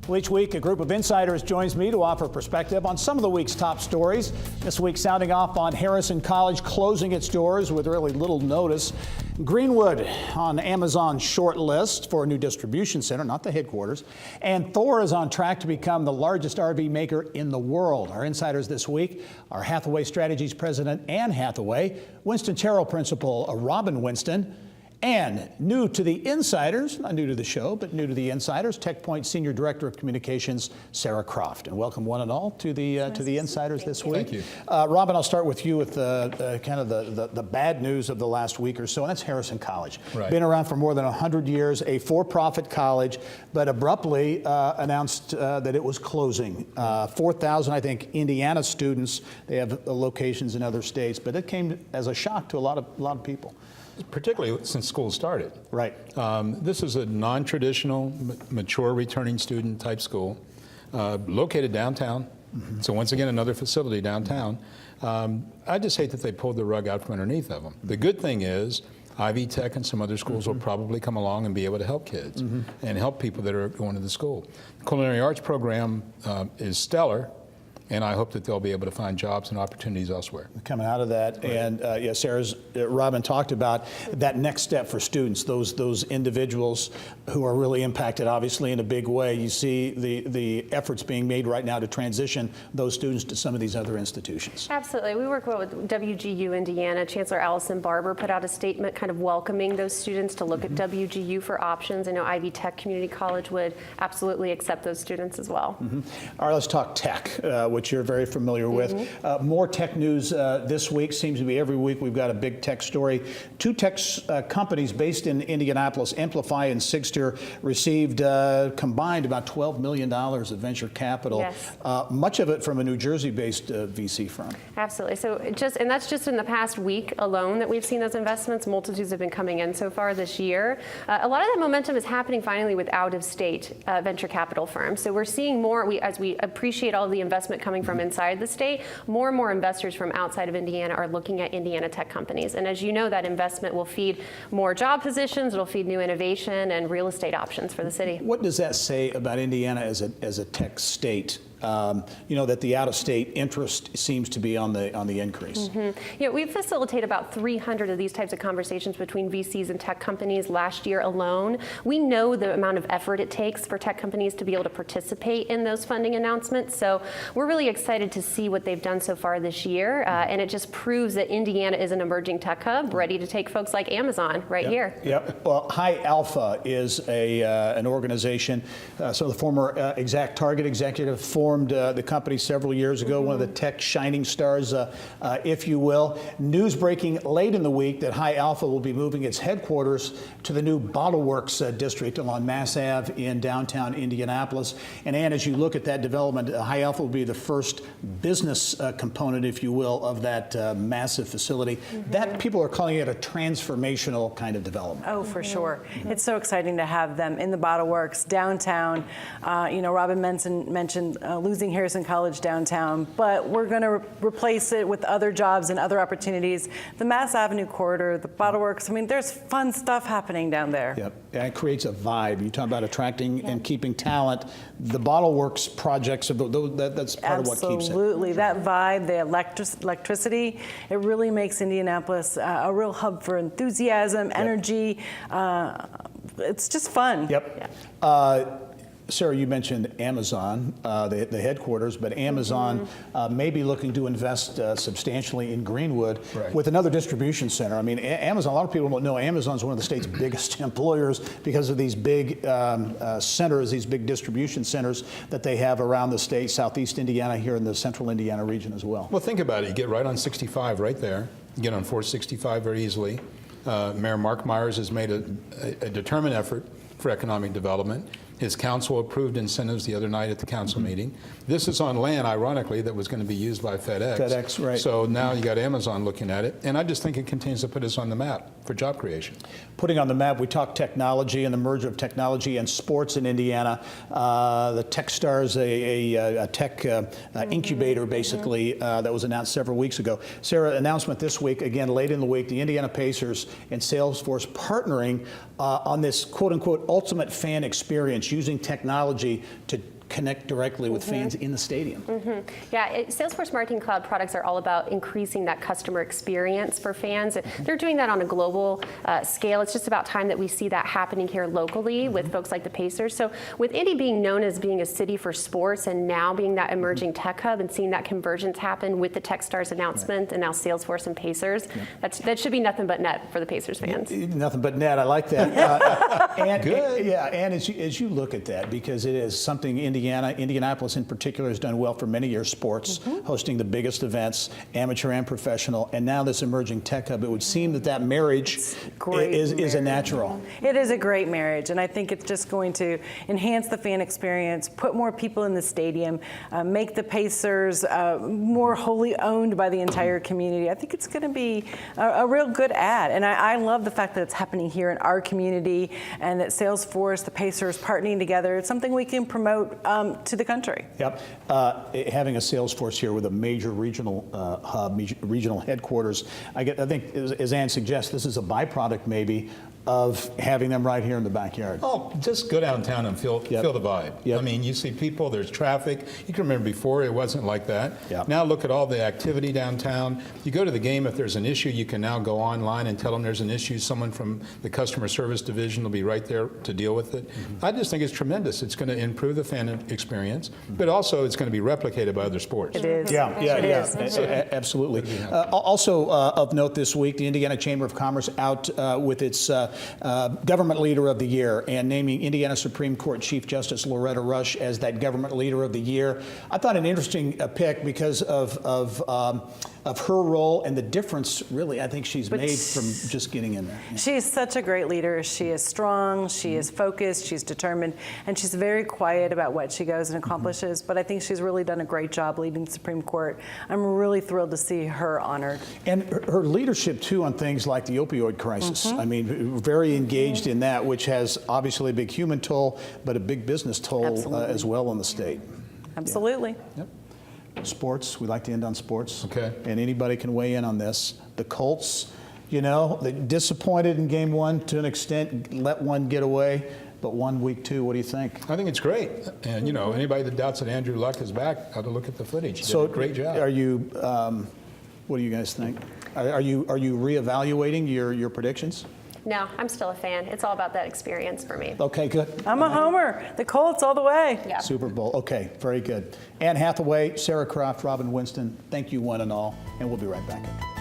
Well, each week, a group of insiders joins me to offer perspective on some of the week's top stories. This week, sounding off on Harrison College closing its doors with really little notice. Greenwood on Amazon's short list for a new distribution center, not the headquarters. And Thor is on track to become the largest RV maker in the world. Our insiders this week are Hathaway Strategies President Ann Hathaway, Winston Terrell Principal Robin Winston, and new to the insiders, not new to the show, but new to the insiders, TechPoint Senior Director of Communications, Sarah Croft. And welcome one and all to the insiders this week. Thank you. Robin, I'll start with you with kind of the bad news of the last week or so, and that's Harrison College. Right. Been around for more than 100 years, a for-profit college, but abruptly announced that it was closing. 4,000, I think, Indiana students. They have locations in other states, but it came as a shock to a lot of people. Particularly since school started. Right. This is a non-traditional, mature returning student type school, located downtown. Mm-hmm. So once again, another facility downtown. I just hate that they pulled the rug out from underneath of them. The good thing is, Ivy Tech and some other schools mm-hmm. will probably come along and be able to help kids mm-hmm. and help people that are going to the school. The culinary arts program is stellar. And I hope that they'll be able to find jobs and opportunities elsewhere. Coming out of that, right. And yeah, Robin talked about that next step for students, those individuals who are really impacted, obviously, in a big way. You see the efforts being made right now to transition those students to some of these other institutions. Absolutely. We work well with WGU Indiana. Chancellor Allison Barber put out a statement kind of welcoming those students to look mm-hmm. at WGU for options. I know Ivy Tech Community College would absolutely accept those students as well. Mm-hmm. All right, let's talk tech. Which you're very familiar with. Mm-hmm. More tech news this week. Seems to be every week we've got a big tech story. Two tech companies based in Indianapolis, EMPLIFY and SIGSTR, received combined about $12 million of venture capital. Yes. Much of it from a New Jersey-based VC firm. Absolutely. So and that's just in the past week alone that we've seen those investments. Multitudes have been coming in so far this year. A lot of that momentum is happening finally with out-of-state venture capital firms. So we're seeing more, as we appreciate all the investment coming from inside the state, more and more investors from outside of Indiana are looking at Indiana tech companies. And as you know, that investment will feed more job positions, it'll feed new innovation and real estate options for the city. What does that say about Indiana as a tech state? You know, that the out-of-state interest seems to be on the increase. Mm-hmm. You know, we facilitate about 300 of these types of conversations between VCs and tech companies last year alone. We know the amount of effort it takes for tech companies to be able to participate in those funding announcements. So we're really excited to see what they've done so far this year. And it just proves that Indiana is an emerging tech hub ready to take folks like Amazon right here. Yep. Well, High Alpha is an organization. So the former Target executive formed the company several years ago, mm-hmm. one of the tech shining stars, if you will. News breaking late in the week that High Alpha will be moving its headquarters to the new Bottleworks district along Mass Ave in downtown Indianapolis. And Ann, as you look at that development, High Alpha will be the first business component, if you will, of that massive facility. Mm-hmm. That people are calling it a transformational kind of development. Oh, for sure. Mm-hmm. It's so exciting to have them in the Bottleworks downtown. You know, Robin mentioned losing Harrison College downtown, but we're going to replace it with other jobs and other opportunities. The Mass Avenue corridor, the Bottleworks, I mean, there's fun stuff happening down there. Yep, and it creates a vibe. You talk about attracting and keeping talent. The Bottleworks projects, that's part of what keeps it. Absolutely, that vibe, the electricity, it really makes Indianapolis a real hub for enthusiasm, energy. It's just fun. Yep. Sarah, you mentioned Amazon, the headquarters, but Amazon may be looking to invest substantially in Greenwood with another distribution center. I mean, Amazon, a lot of people don't know Amazon's one of the state's biggest employers because of these big centers, these big distribution centers that they have around the state, southeast Indiana, here in the central Indiana region as well. Well, think about it. You get right on 65 right there. You get on 465 very easily. Mayor Mark Myers has made a determined effort for economic development. His council approved incentives the other night at the council meeting. This is on land, ironically, that was going to be used by FedEx. FedEx, right. So now you got Amazon looking at it. And I just think it continues to put us on the map for job creation. Putting on the map, we talked technology and the merger of technology and sports in Indiana. The TechStars, a tech incubator, basically, that was announced several weeks ago. Sarah, announcement this week, again, late in the week, the Indiana Pacers and SALESFORCE partnering on this quote-unquote ultimate fan experience, using technology to connect directly with fans in the stadium. Yeah, Salesforce Marketing Cloud products are all about increasing that customer experience for fans. They're doing that on a global scale. It's just about time that we see that happening here locally with folks like the Pacers. So with Indy being known as being a city for sports and now being that emerging tech hub and seeing that convergence happen with the Techstars announcement and now Salesforce and Pacers, that should be nothing but net for the Pacers fans. Nothing but net. I like that. And, Good. Yeah, and as you look at that, because it is something Indianapolis in particular has done well for many years, sports, hosting the biggest events, amateur and professional, and now this emerging tech hub, it would seem that marriage is a natural. It is a great marriage, and I think it's just going to enhance the fan experience, put more people in the stadium, make the Pacers more wholly owned by the entire community. I think it's going to be a real good ad, and I love the fact that it's happening here in our community and that Salesforce, the Pacers partnering together. It's something we can promote to the country. Yep. Having a Salesforce here with a major regional hub, regional headquarters, I think, as Ann suggests, this is a byproduct maybe of having them right here in the backyard. Oh, just go downtown and feel the vibe. Yep. I mean, you see people, there's traffic. You can remember before it wasn't like that. Yep. Now look at all the activity downtown. You go to the game, if there's an issue, you can now go online and tell them there's an issue. Someone from the customer service division will be right there to deal with it. I just think it's tremendous. It's going to improve the fan experience, but also it's going to be replicated by other sports. It is. Absolutely. Also of note this week, the Indiana Chamber of Commerce out with its Government Leader of the Year and naming Indiana Supreme Court Chief Justice Loretta Rush as that Government Leader of the Year. I thought an interesting pick because of her role and the difference, really, I think she's made from just getting in there. Yeah. She's such a great leader. She is strong, she is focused, she's determined, and she's very quiet about what she goes and accomplishes, but I think she's really done a great job leading the Supreme Court. I'm really thrilled to see her honored. And her leadership, too, on things like the opioid crisis. I mean, very engaged in that, which has obviously a big human toll, but a big business toll as well in the state. Absolutely. Yep. Sports, we like to end on sports. Okay. And anybody can weigh in on this. The Colts, you know, they disappointed in game one to an extent, let one get away, but won week two. What do you think? I think it's great. And, you know, anybody that doubts that Andrew Luck is back ought to look at the footage. He did a great job. Are you, what do you guys think? Are you reevaluating your predictions? No, I'm still a fan. It's all about that experience for me. Okay, good. I'm a homer. The Colts all the way. Yeah. Super Bowl. Okay, very good. Ann Hathaway, Sarah Croft, Robin Winston, thank you one and all, and we'll be right back.